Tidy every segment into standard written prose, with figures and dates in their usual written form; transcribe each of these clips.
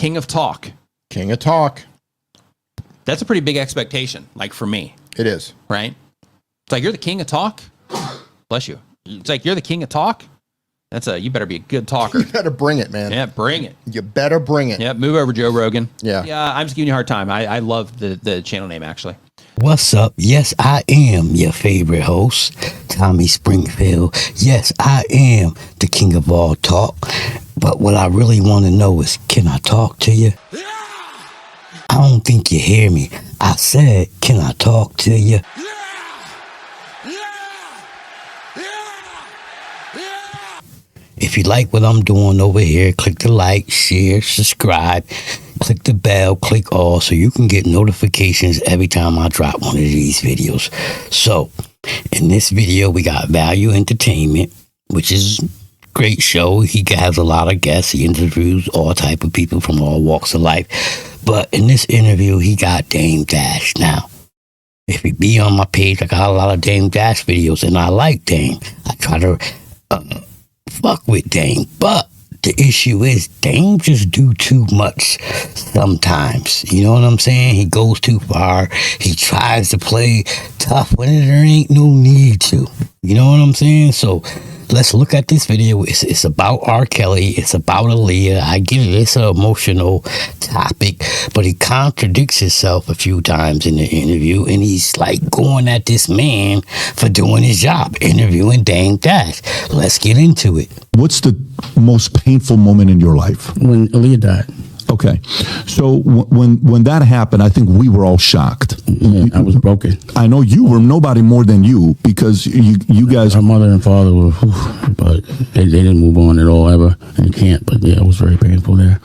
king of talk. King of talk. That's a pretty big expectation, like for me. It is. Right? It's like, you're the king of talk? Bless you. It's like, you're the king of talk? You better be a good talker. You better bring it, man. Yeah, bring it. You better bring it. Yeah, move over, Joe Rogan. Yeah. Yeah, I'm just giving you a hard time. I love the channel name, actually. What's up? Yes, I am your favorite host, Tommy Springfield. Yes, I am the king of all talk. But what I really want to know is, can I talk to you? I don't think you hear me. I said, can I talk to you? If you like what I'm doing over here, click the like, share, subscribe, click the bell, click all so you can get notifications every time I drop one of these videos. So, in this video, we got Value Entertainment, which is a great show. He has a lot of guests. He interviews all type of people from all walks of life. But in this interview, he got Dame Dash. Now, if you be on my page, I got a lot of Dame Dash videos, and I like Dame. I try to fuck with Dame, but the issue is Dame just do too much sometimes. You know what I'm saying? He goes too far. He tries to play tough when there ain't no need to. You know what I'm saying? So let's look at this video. It's about R. Kelly. It's about Aaliyah. I get it. It's an emotional topic, but he contradicts himself a few times in the interview, and he's like going at this man for doing his job, interviewing Dame Dash. Let's get into it. What's the most painful moment in your life? When Aaliyah died. Okay, so when that happened, I think we were all shocked. Yeah, I was broken. I know you were nobody more than you, because you guys. Her mother and father were, but they didn't move on at all ever, and you can't. But yeah, it was very painful there.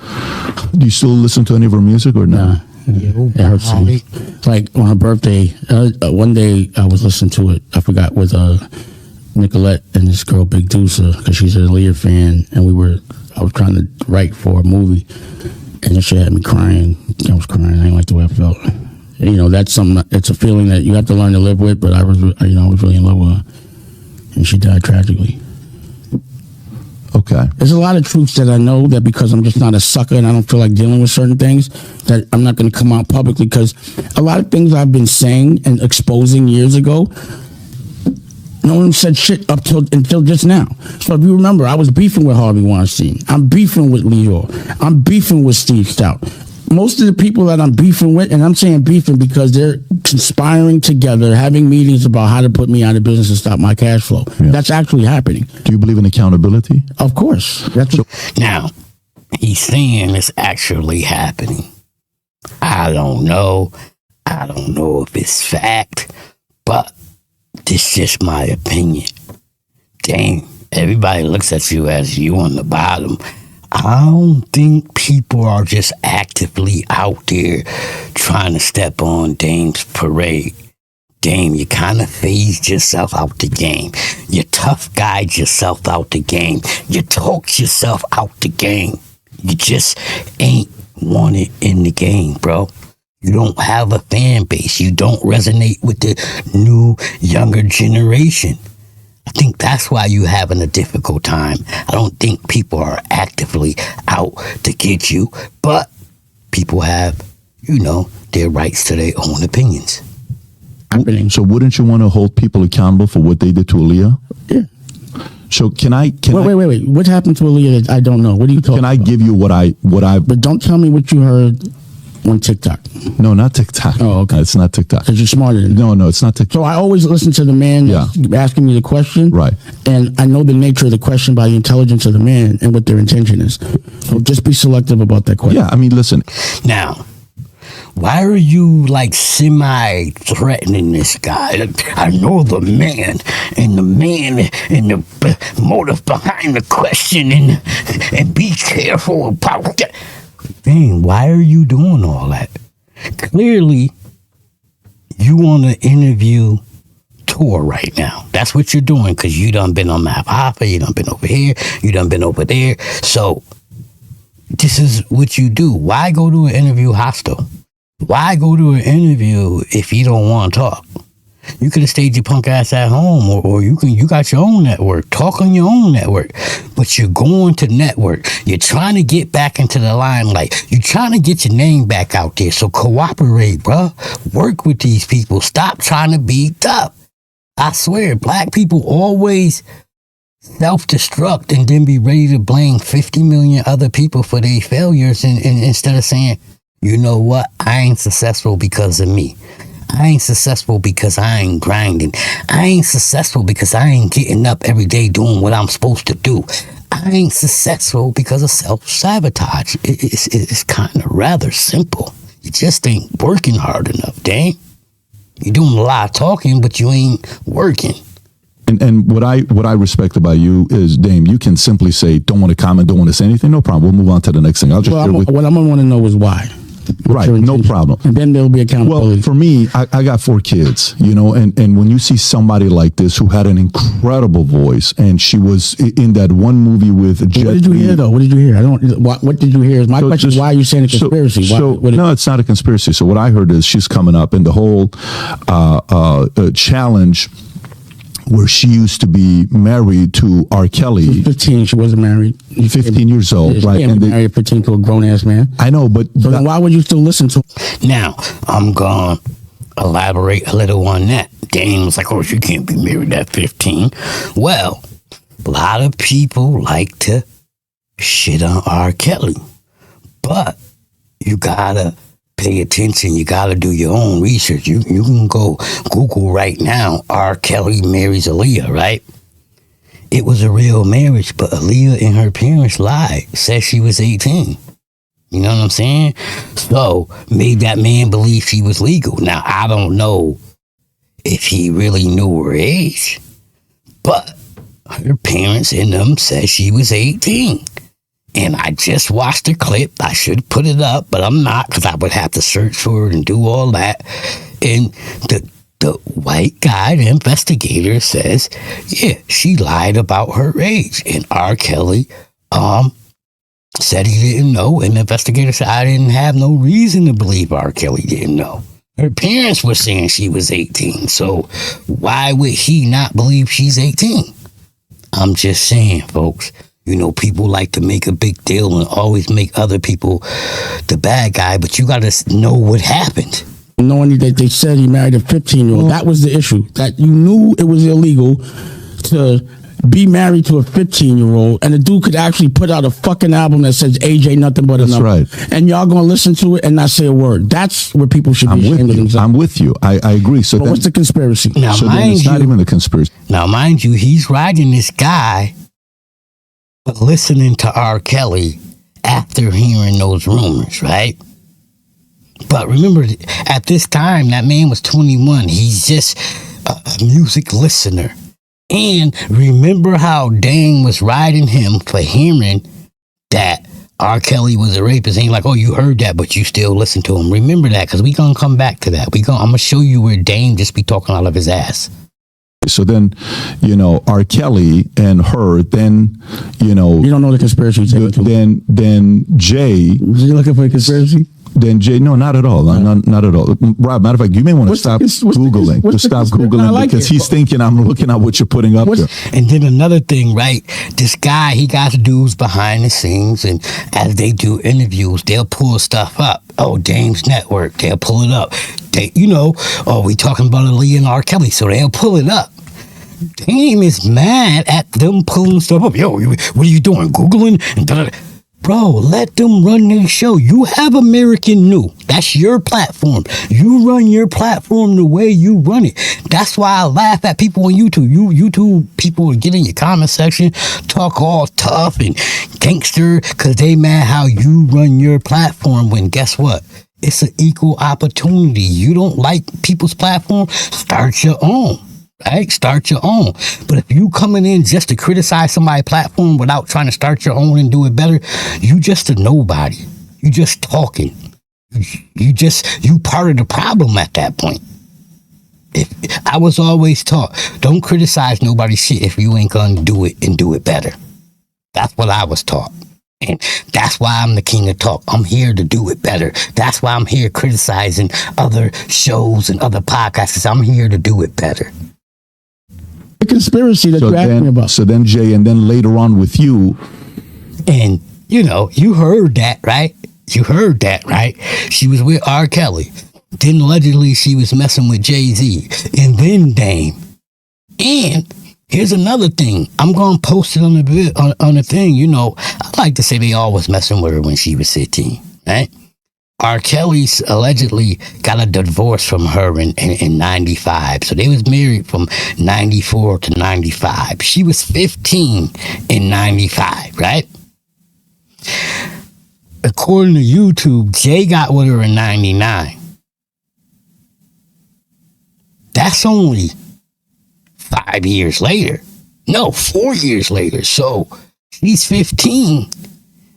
Do you still listen to any of her music or not? Nah, it hurts me. Like on her birthday, one day I was listening to it. I forgot, with Nicolette and this girl Big Deucer, because she's an Aaliyah fan, and I was trying to write for a movie. And she had me crying. I was crying. I didn't like the way I felt. And, you know, that's something. It's a feeling that you have to learn to live with. But I was really in love with her, and she died tragically. Okay. There's a lot of truths that I know, that because I'm just not a sucker and I don't feel like dealing with certain things, that I'm not going to come out publicly, because a lot of things I've been saying and exposing years ago, no one said shit until just now. So if you remember, I was beefing with Harvey Weinstein. I'm beefing with Leo. I'm beefing with Steve Stout. Most of the people that I'm beefing with, and I'm saying beefing because they're conspiring together, having meetings about how to put me out of business and stop my cash flow. Yeah. That's actually happening. Do you believe in accountability? Of course. Now, he's saying it's actually happening. I don't know. I don't know if it's fact, but this is just my opinion. Dang, everybody looks at you as you on the bottom. I don't think people are just actively out there trying to step on Dame's parade. Dame, you kind of phased yourself out the game. You tough guyed yourself out the game. You talked yourself out the game. You just ain't wanted in the game, bro. You don't have a fan base. You don't resonate with the new, younger generation. I think that's why you're having a difficult time. I don't think people are actively out to get you, but people have, their rights to their own opinions. So wouldn't you want to hold people accountable for what they did to Aaliyah? Yeah. So wait. What happened to Aaliyah that I don't know? What are you talking about? Can I give you what I? But don't tell me what you heard on TikTok. No, not TikTok. Oh, okay. It's not TikTok. Because you're smarter than No, it's not TikTok. So I always listen to the man asking me the question. Right. And I know the nature of the question by the intelligence of the man and what their intention is. So just be selective about that question. Yeah, I mean, listen. Now, why are you like semi-threatening this guy? I know the man and the motive behind the question, and be careful about that. Dang, why are you doing all that? Clearly, you on an interview tour right now. That's what you're doing, because you done been on Map Hoffa, you done been over here, you done been over there. So, this is what you do. Why go to an interview hostile? Why go to an interview if you don't want to talk? You could have stayed your punk ass at home, or you got your own network. Talk on your own network. But you're going to network. You're trying to get back into the limelight. You're trying to get your name back out there. So cooperate, bruh. Work with these people. Stop trying to be tough. I swear, black people always self-destruct and then be ready to blame 50 million other people for their failures, and instead of saying, you know what, I ain't successful because of me. I ain't successful because I ain't grinding. I ain't successful because I ain't getting up every day doing what I'm supposed to do. I ain't successful because of self-sabotage. It's kind of rather simple. You just ain't working hard enough, Dame. You're doing a lot of talking, but you ain't working. And what I respect about you is, Dame, you can simply say, don't want to comment, don't want to say anything. No problem. We'll move on to the next thing. I'll just what I'm gonna want to know is why. Right, no problem. And then there'll be accountability. Well, for me, I got 4 kids, you know, and when you see somebody like this who had an incredible voice, and she was in that one movie with Jet Li. What did you hear, though? What did you hear? What did you hear? My question is, why are you saying a conspiracy? No, it's not a conspiracy. So what I heard is she's coming up, and the whole challenge where she used to be married to R. Kelly. She was 15, she wasn't married. 15 years old, right? And married at 15 to a grown-ass man. I know, but... So then why would you still listen to... Now, I'm going to elaborate a little on that. Dame was like, oh, she can't be married at 15. Well, a lot of people like to shit on R. Kelly. But you gotta pay attention. You gotta do your own research. You can go Google right now, R. Kelly marries Aaliyah, right? It was a real marriage, but Aaliyah and her parents lied, said she was 18. You know what I'm saying? So, made that man believe she was legal. Now, I don't know if he really knew her age, but her parents and them said she was 18. And I just watched the clip. I should put it up, but I'm not, because I would have to search for it and do all that. And the white guy, the investigator, says, yeah, she lied about her age. And R. Kelly said he didn't know. And the investigator said, I didn't have no reason to believe R. Kelly didn't know. Her parents were saying she was 18. So why would he not believe she's 18? I'm just saying, folks. You know, people like to make a big deal and always make other people the bad guy, but you got to know what happened. Knowing that they said he married a 15-year-old, that was the issue. That you knew it was illegal to be married to a 15-year-old, and the dude could actually put out a fucking album that says age ain't nothing but a number. That's right. And y'all gonna listen to it and not say a word. That's where people should be ashamed of themselves. I'm with you. I agree. So what's the conspiracy? Now, so then it's not even the conspiracy. Now, mind you, he's riding this guy, but listening to R. Kelly after hearing those rumors, right? But remember, at this time, that man was 21. He's just a music listener. And remember how Dame was riding him for hearing that R. Kelly was a rapist. And he's like, oh, you heard that, but you still listen to him. Remember that, because we going to come back to that. I'm going to show you where Dame just be talking out of his ass. So then, you know, R. Kelly and her, then, you know... You don't know the conspiracy. Then Jay... You looking for a conspiracy? Then Jay, no, not at all. Not at all. Rob, matter of fact, you may want to stop Googling. Because he's thinking I'm looking at what you're putting up there. And then another thing, right? This guy, he got dudes behind the scenes, and as they do interviews, they'll pull stuff up. Oh, Dame's network, they'll pull it up. They, you know, oh, we talking about Aaliyah and R. Kelly, so they'll pull it up. Dame is mad at them pulling stuff up. Yo, what are you doing? Googling? And da-da-da. Bro, let them run their show. You have American New. That's your platform. You run your platform the way you run it. That's why I laugh at people on YouTube. YouTube people get in your comment section, talk all tough and gangster because they mad how you run your platform, when guess what? It's an equal opportunity. You don't like people's platform? Start your own. Right? Start your own. But if you coming in just to criticize somebody's platform without trying to start your own and do it better, you just a nobody. You just talking. You part of the problem at that point. I was always taught, don't criticize nobody's shit if you ain't gonna do it and do it better. That's what I was taught. And that's why I'm the king of talk. I'm here to do it better. That's why I'm here criticizing other shows and other podcasts. I'm here to do it better. The conspiracy that you asked me about. So then, Jay, and then later on with you. And, you know, you heard that, right? You heard that, right? She was with R. Kelly. Then allegedly she was messing with Jay-Z. And then Dame. And here's another thing. I'm going to post it on the thing. You know, I like to say they all was messing with her when she was 15, right? R. Kelly allegedly got a divorce from her in 95. So they was married from 94 to 95. She was 15 in 95, right? According to YouTube, Jay got with her in 99. That's only 5 years later. No, 4 years later. So she's 15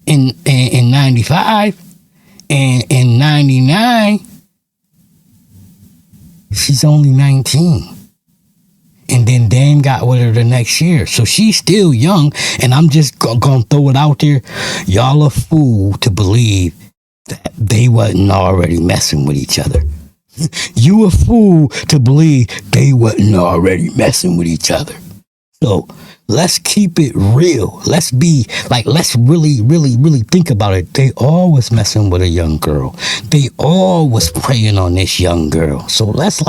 in 95. And in 99, she's only 19. And then Dame got with her the next year. So she's still young. And I'm just going to throw it out there. Y'all a fool to believe that they wasn't already messing with each other. You a fool to believe they wasn't already messing with each other. So let's keep it real. Let's really, really, really think about it. They all was messing with a young girl. They all was preying on this young girl. So let's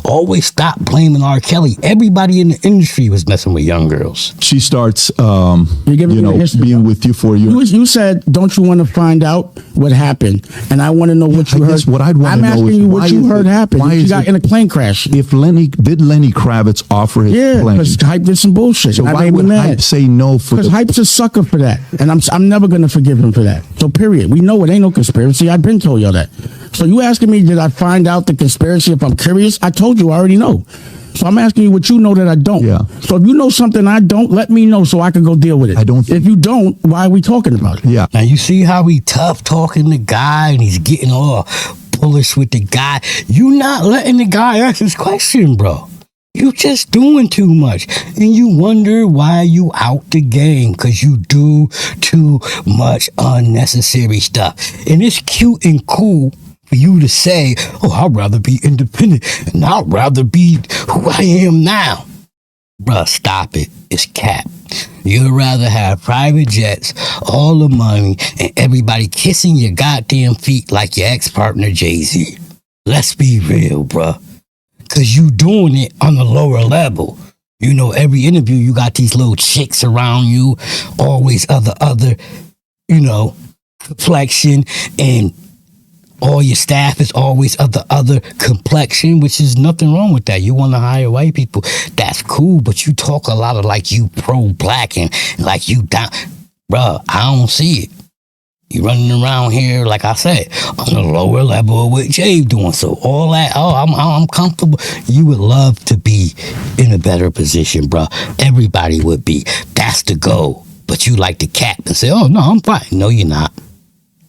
always stop blaming R. Kelly. Everybody in the industry was messing with young girls. She starts, history, being with you for a year. You said, don't you want to find out what happened? And I want to know what you heard. What I'd want to know is I'm asking you what you heard happened. She got in a plane crash. If Lenny Kravitz offer his plane? Because Hype did some bullshit. So why would Hype say no for because Hype's a sucker for that, and I'm never gonna forgive him for that. So period. We know it ain't no conspiracy. I've been told y'all that. So you asking me, did I find out the conspiracy? If I'm curious, I told you I already know. So I'm asking you what you know that I don't. Yeah. So if you know something I don't, let me know so I can go deal with it. I don't. If you don't, why are we talking about it? Yeah. Now you see how he tough talking the guy, and he's getting all bullish with the guy. You not letting the guy ask his question, bro. You just doing too much. And you wonder why you out the game, because you do too much unnecessary stuff. And it's cute and cool for you to say, oh, I'd rather be independent and I'd rather be who I am now. Bruh, stop it. It's cap. You'd rather have private jets, all the money, and everybody kissing your goddamn feet like your ex-partner Jay-Z. Let's be real, bruh. Because you doing it on a lower level. You know, every interview, you got these little chicks around you, always other, complexion, and all your staff is always other complexion, which is nothing wrong with that. You want to hire white people, that's cool, but you talk a lot of like you pro-black and like you down. Bruh, I don't see it. You running around here, like I said, on the lower level of what Jay doing. So all that, I'm comfortable. You would love to be in a better position, bro. Everybody would be. That's the goal. But you like to cap and say, oh, no, I'm fine. No, you're not.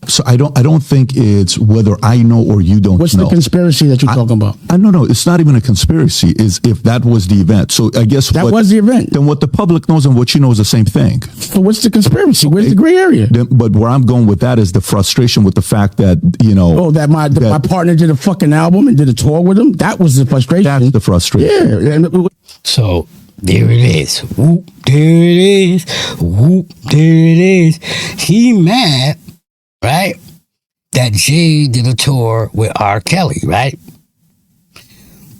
So I don't think it's whether I know or you don't know. What's the conspiracy that you're talking about? No, it's not even a conspiracy. Is if that was the event. So I guess that was the event. Then what the public knows and what you know is the same thing. So what's the conspiracy? Where's the gray area? But where I'm going with that is the frustration with the fact that, that my partner did a fucking album and did a tour with him. That was the frustration. That's the frustration. Yeah. So there it is. Whoop, there it is. Whoop, there it is. He mad. Right? That Jay did a tour with R. Kelly, right?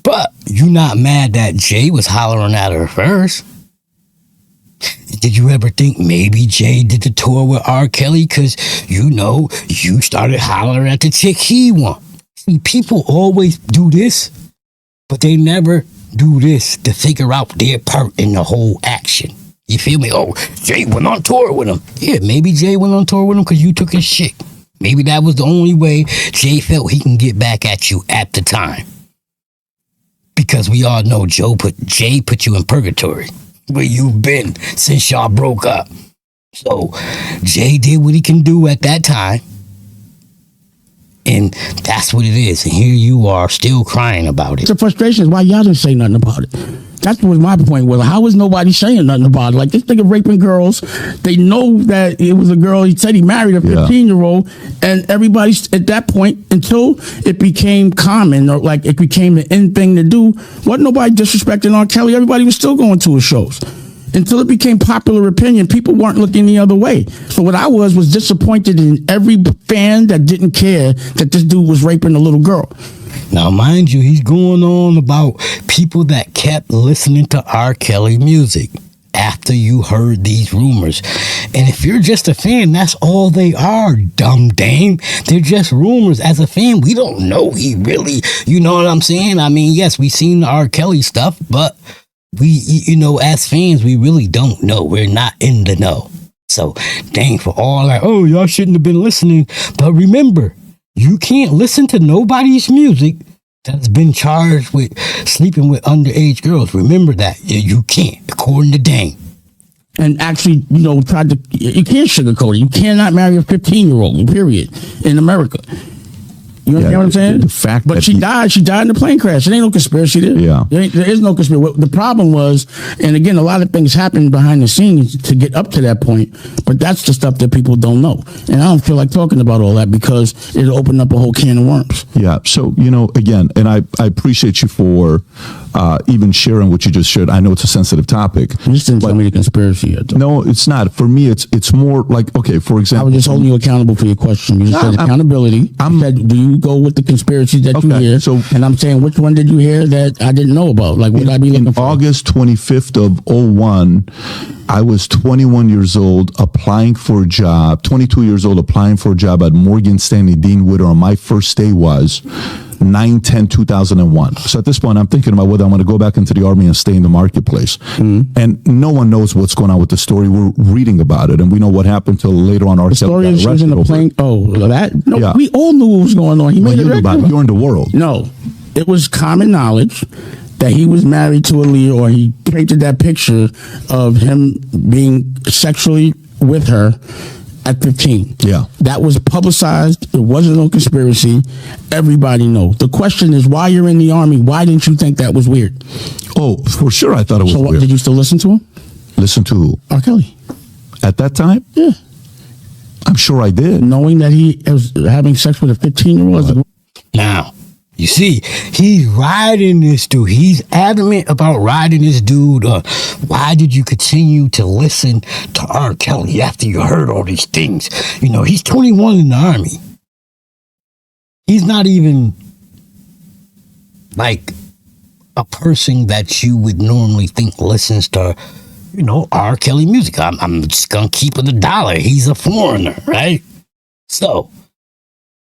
But you not mad that Jay was hollering at her first. Did you ever think maybe Jay did the tour with R. Kelly because, you started hollering at the chick he want? See, people always do this, but they never do this to figure out their part in the whole action. You feel me? Oh, Jay went on tour with him. Yeah, maybe Jay went on tour with him because you took his shit. Maybe that was the only way Jay felt he can get back at you at the time. Because we all know Jay put you in purgatory, where you've been since y'all broke up. So Jay did what he can do at that time. And that's what it is. And here you are still crying about it. The frustration is why y'all didn't say nothing about it. That's what my point was. How is nobody saying nothing about it? Like, this nigga raping girls. They know that it was a girl. He said he married a 15-year-old, and everybody's at that point, until it became common, or like it became the in thing to do, wasn't nobody disrespecting R. Kelly. Everybody was still going to his shows. Until it became popular opinion, people weren't looking the other way. So what I was disappointed in every fan that didn't care that this dude was raping a little girl. Now, mind you, he's going on about people that kept listening to R. Kelly music after you heard these rumors. And if you're just a fan, that's all they are, dumb dame. They're just rumors. As a fan, we don't know he really, you know what I'm saying? I mean, yes, we've seen the R. Kelly stuff, but we, you know, as fans, we really don't know. We're not in the know. So, dang, for all that, oh, y'all shouldn't have been listening. But remember, you can't listen to nobody's music that's been charged with sleeping with underage girls. Remember that. You can't, according to Dame. And actually, you know, you can't sugarcoat it. You cannot marry a 15-year-old, period, in America. You understand what I'm saying? The fact but she died in the plane crash. It ain't no conspiracy there. Yeah. There is no conspiracy. The problem was, and again, a lot of things happened behind the scenes to get up to that point, but that's the stuff that people don't know. And I don't feel like talking about all that because it'll open up a whole can of worms. Yeah. So, you know, again, and I appreciate you for even sharing what you just shared. I know it's a sensitive topic. You just didn't tell me the conspiracy yet, though. No, it's not. For me, it's more like, okay, for example. I was just holding you accountable for your question. You said accountability. You said, do you go with the conspiracies that you hear? So, and I'm saying, which one did you hear that I didn't know about? Like, what would I be looking for? August 25th of 01, I was 21 years old applying for a job, 22 years old applying for a job at Morgan Stanley Dean Witter. On my first day was 9/10/2001. So at this point, I'm thinking about whether I'm going to go back into the Army and stay in the marketplace. And no one knows what's going on with the story. We're reading about it, and we know what happened till later on. Our story is she was in the plane. Oh, that? No, yeah. We all knew what was going on. He made it about it. You're in the world. No, it was common knowledge that he was married to Aaliyah, or he painted that picture of him being sexually with her at 15. Yeah. That was publicized. It wasn't no conspiracy. Everybody knows. The question is, why you're in the Army, why didn't you think that was weird? Oh, for sure I thought it was weird. So did you still listen to him? Listen to who? R. Kelly. At that time? Yeah. I'm sure I did. Knowing that he was having sex with a 15-year-old? Now, you see, he's riding this dude. He's adamant about riding this dude. Why did you continue to listen to R. Kelly after you heard all these things? You know, he's 21 in the Army. He's not even like a person that you would normally think listens to, you know, R. Kelly music. I'm just going to keep it $1. He's a foreigner, right? So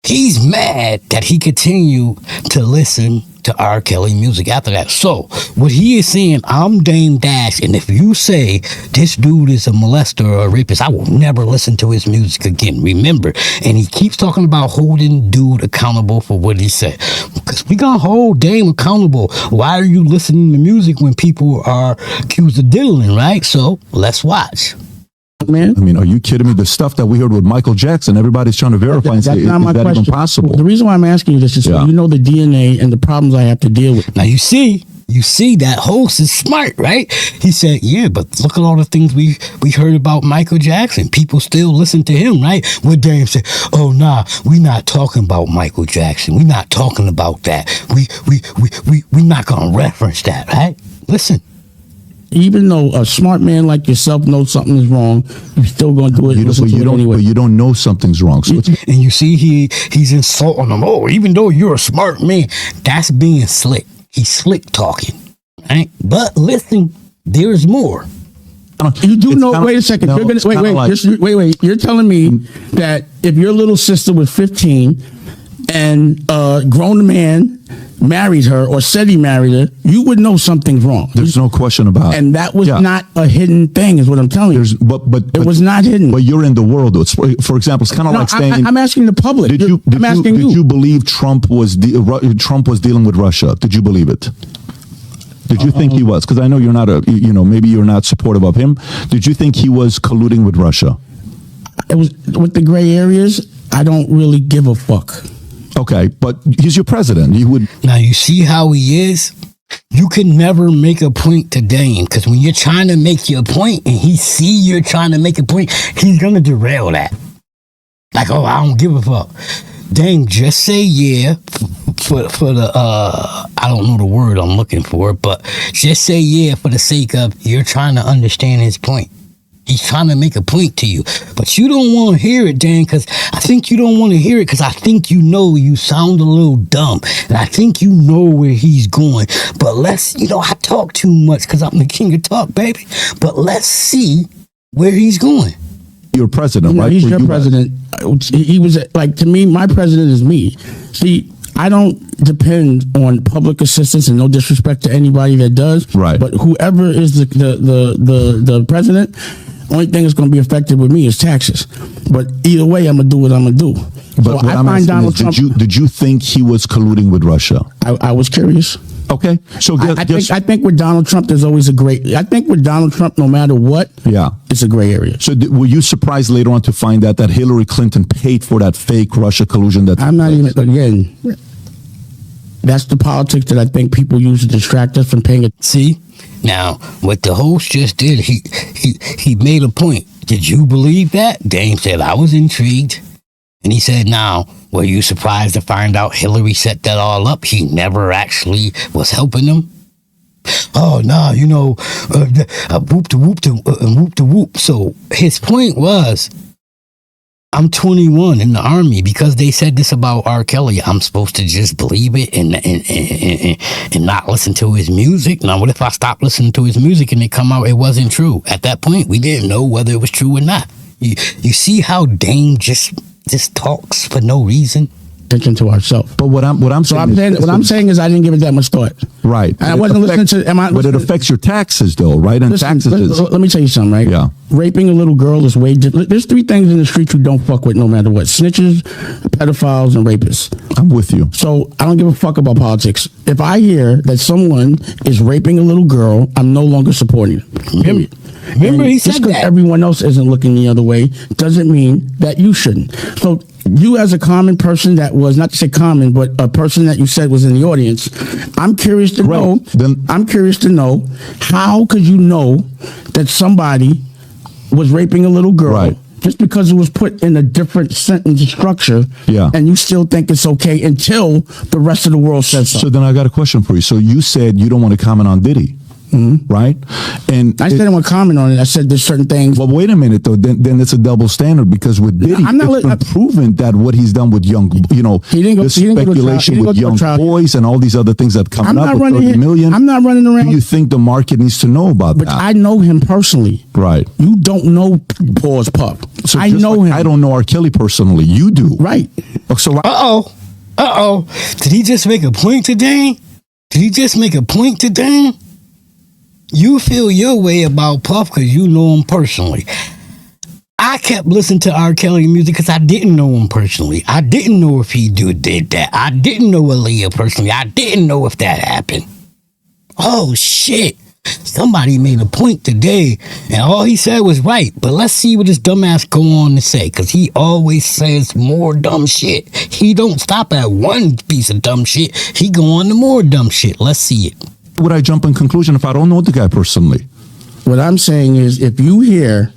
he's mad that he continued to listen to R. Kelly music after that. So what he is saying, I'm Dame Dash, and if you say this dude is a molester or a rapist, I will never listen to his music again. Remember, and he keeps talking about holding dude accountable for what he said. Because we gonna hold Dame accountable. Why are you listening to music when people are accused of diddling, right? So let's watch. Man, I mean, are you kidding me? The stuff that we heard with Michael Jackson, everybody's trying to verify and say, is that even possible? The reason why I'm asking you this is so you know the DNA and the problems I have to deal with. Now, you see that host is smart, right? He said, yeah, but look at all the things we heard about Michael Jackson. People still listen to him, right? What Dame said, oh, nah, we not talking about Michael Jackson. We not talking about that. We not going to reference that, right? Listen. Even though a smart man like yourself knows something is wrong, you're still going to do it. But you don't know something's wrong. So and you see, he's insulting them. Oh, even though you're a smart man, that's being slick. He's slick talking, right? But listen, there's more. You do know. Wait a second. No, wait. You're telling me that if your little sister was 15 and a grown man married her or said he married her, you would know something's wrong. There's no question about it. And that was not a hidden thing, is what I'm telling you. But it was not hidden. But you're in the world. For example, it's kind of like saying... I'm asking the public. Did you believe Trump was dealing with Russia? Did you believe it? Did you think he was? Because I know you're not maybe you're not supportive of him. Did you think he was colluding with Russia? It was with the gray areas. I don't really give a fuck. Okay, but he's your president. You would. Now you see how he is. you can never make a point to Dame, because when you're trying to make your point and he see you're trying to make a point, he's gonna derail that. Like, oh, I don't give a fuck. Dame, just say yeah for the I don't know the word I'm looking for, but just say yeah for the sake of you're trying to understand his point. He's trying to make a point to you, but you don't want to hear it, Dan, because I think you don't want to hear it because I think you know you sound a little dumb, and I think you know where he's going. But I talk too much because I'm the king of talk, baby. But let's see where he's going. Your president, right? He's your president. He was like, to me, my president is me. See, I don't depend on public assistance, and no disrespect to anybody that does. Right. But whoever is the president, only thing that's going to be affected with me is taxes. But either way, I'm gonna do what I'm gonna do. But so what I I'm find asking Donald is, Trump. did you think he was colluding with Russia? I was curious. Okay, so I think with Donald Trump, there's always a gray. I think with Donald Trump, no matter what, it's a gray area. So were you surprised later on to find out that Hillary Clinton paid for that fake Russia collusion? I'm not even, again, that's the politics that I think people use to distract us from paying it. See, now what the host just did, he made a point. Did you believe that? Dame said, I was intrigued. And he said, now, were you surprised to find out Hillary set that all up? He never actually was helping them. Oh, no, whoop to whoop to whoop to whoop. So his point was, I'm 21 in the army. Because they said this about R. Kelly, I'm supposed to just believe it and not listen to his music. Now, what if I stop listening to his music and it come out it wasn't true? At that point, we didn't know whether it was true or not. You see how Dame just talks for no reason? Attention to ourselves. But what I'm saying is I didn't give it that much thought. Right. And I wasn't listening to. But it affects your taxes, though, right? And taxes. Let me tell you something, right? Yeah. Raping a little girl is way different. There's three things in the street you don't fuck with, no matter what: snitches, pedophiles, and rapists. I'm with you. So I don't give a fuck about politics. If I hear that someone is raping a little girl, I'm no longer supporting it. Remember he said just because that. everyone else isn't looking the other way doesn't mean that you shouldn't. So you, as a common person that was, not to say common, but a person that you said was in the audience, I'm curious to know. I'm curious to know, how could you know that somebody was raping a little girl? Right. Just because it was put in a different sentence structure, and you still think it's okay until the rest of the world says so. So then I got a question for you. So you said you don't want to comment on Diddy. Right? And I said I want to comment on it. I said there's certain things. Well, wait a minute though. Then it's a double standard, because with Diddy, it's been proven that what he's done with young, speculation with young boys and all these other things that come up with 30 million. I'm not running around. Do you think the market needs to know about that? But I know him personally. Right. You don't know Paul's pup. So I know him. I don't know R. Kelly personally. You do. Right. So Did he just make a point to Dame? You feel your way about Puff because you know him personally. I kept listening to R. Kelly music because I didn't know him personally. I didn't know if he did that. I didn't know Aaliyah personally. I didn't know if that happened. Oh, shit. Somebody made a point today, and all he said was right. But let's see what this dumbass go on to say, because he always says more dumb shit. He don't stop at one piece of dumb shit. He go on to more dumb shit. Let's see it. Would I jump in conclusion if I don't know the guy personally? What I'm saying is, if you hear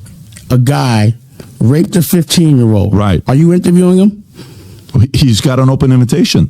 a guy raped a 15-year-old, right, are you interviewing him? He's got an open invitation.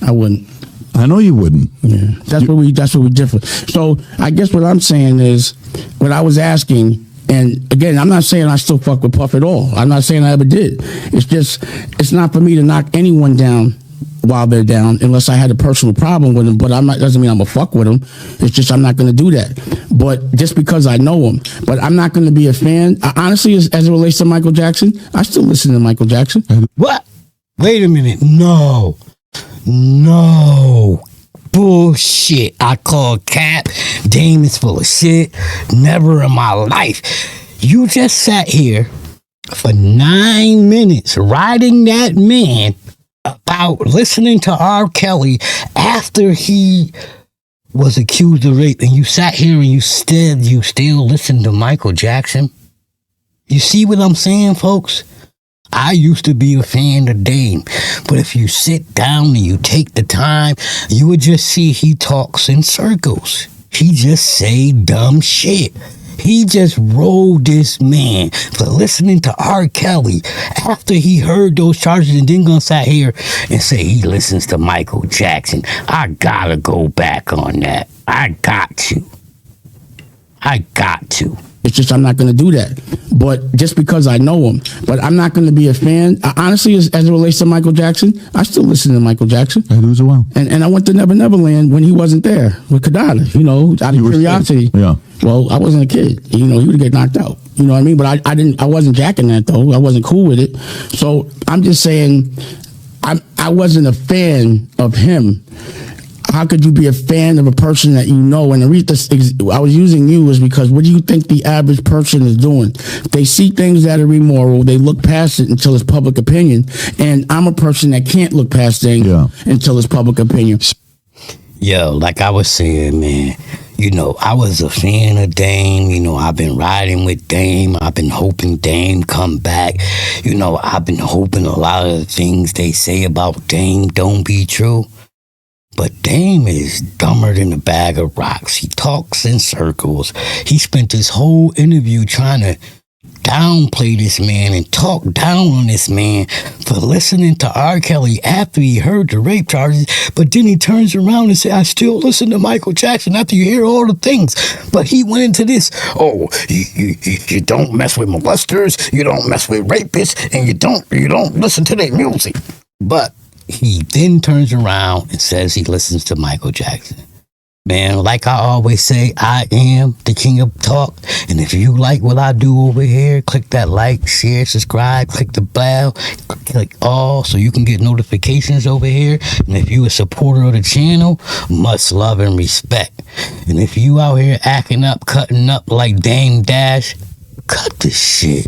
I wouldn't. I know you wouldn't. Yeah, that's where we differ. So I guess what I'm saying is, what I was asking, and again, I'm not saying I still fuck with Puff at all. I'm not saying I ever did. It's just, it's not for me to knock anyone down while they're down, unless I had a personal problem with them. But doesn't mean I'm gonna fuck with them. It's just I'm not gonna do that. But just because I know him, but I'm not gonna be a fan. Honestly, as it relates to Michael Jackson, I still listen to Michael Jackson. What? Wait a minute. No. Bullshit. I call cap. Dame is full of shit. Never in my life. You just sat here for 9 minutes riding that man about listening to R. Kelly after he was accused of rape, and you sat here and you still listen to Michael Jackson. You see what I'm saying, folks? I used to be a fan of Dame, but if you sit down and you take the time, you would just see he talks in circles. He just say dumb shit. He just rolled this man for listening to R. Kelly after he heard those charges and then gonna sat here and say he listens to Michael Jackson. I gotta go back on that. I got to. It's just I'm not going to do that. But just because I know him, but I'm not going to be a fan. Honestly, as it relates to Michael Jackson, I still listen to Michael Jackson. I do as well. And I went to Never Never Land when he wasn't there with Kadada, you know, out of curiosity. Yeah. Well, I wasn't a kid. You know, he would get knocked out. You know what I mean? But I wasn't jacking that, though. I wasn't cool with it. So I'm just saying I wasn't a fan of him. How could you be a fan of a person that you know? And the reason I was using you is because what do you think the average person is doing? They see things that are immoral. They look past it until it's public opinion. And I'm a person that can't look past things until it's public opinion. Yo, like I was saying, man, you know, I was a fan of Dame. You know, I've been riding with Dame. I've been hoping Dame come back. You know, I've been hoping a lot of the things they say about Dame don't be true. But Dame is dumber than a bag of rocks. He talks in circles. He spent this whole interview trying to downplay this man and talk down on this man for listening to R. Kelly after he heard the rape charges. But then he turns around and says, I still listen to Michael Jackson after you hear all the things. But he went into this, you don't mess with molesters, you don't mess with rapists, and you don't listen to their music. But he then turns around and says he listens to Michael Jackson. Man, like I always say, I am the king of talk. And if you like what I do over here, click that like, share, subscribe, click the bell, click all so you can get notifications over here. And if you a supporter of the channel, much love and respect. And if you out here acting up, cutting up like Dame Dash, cut the shit.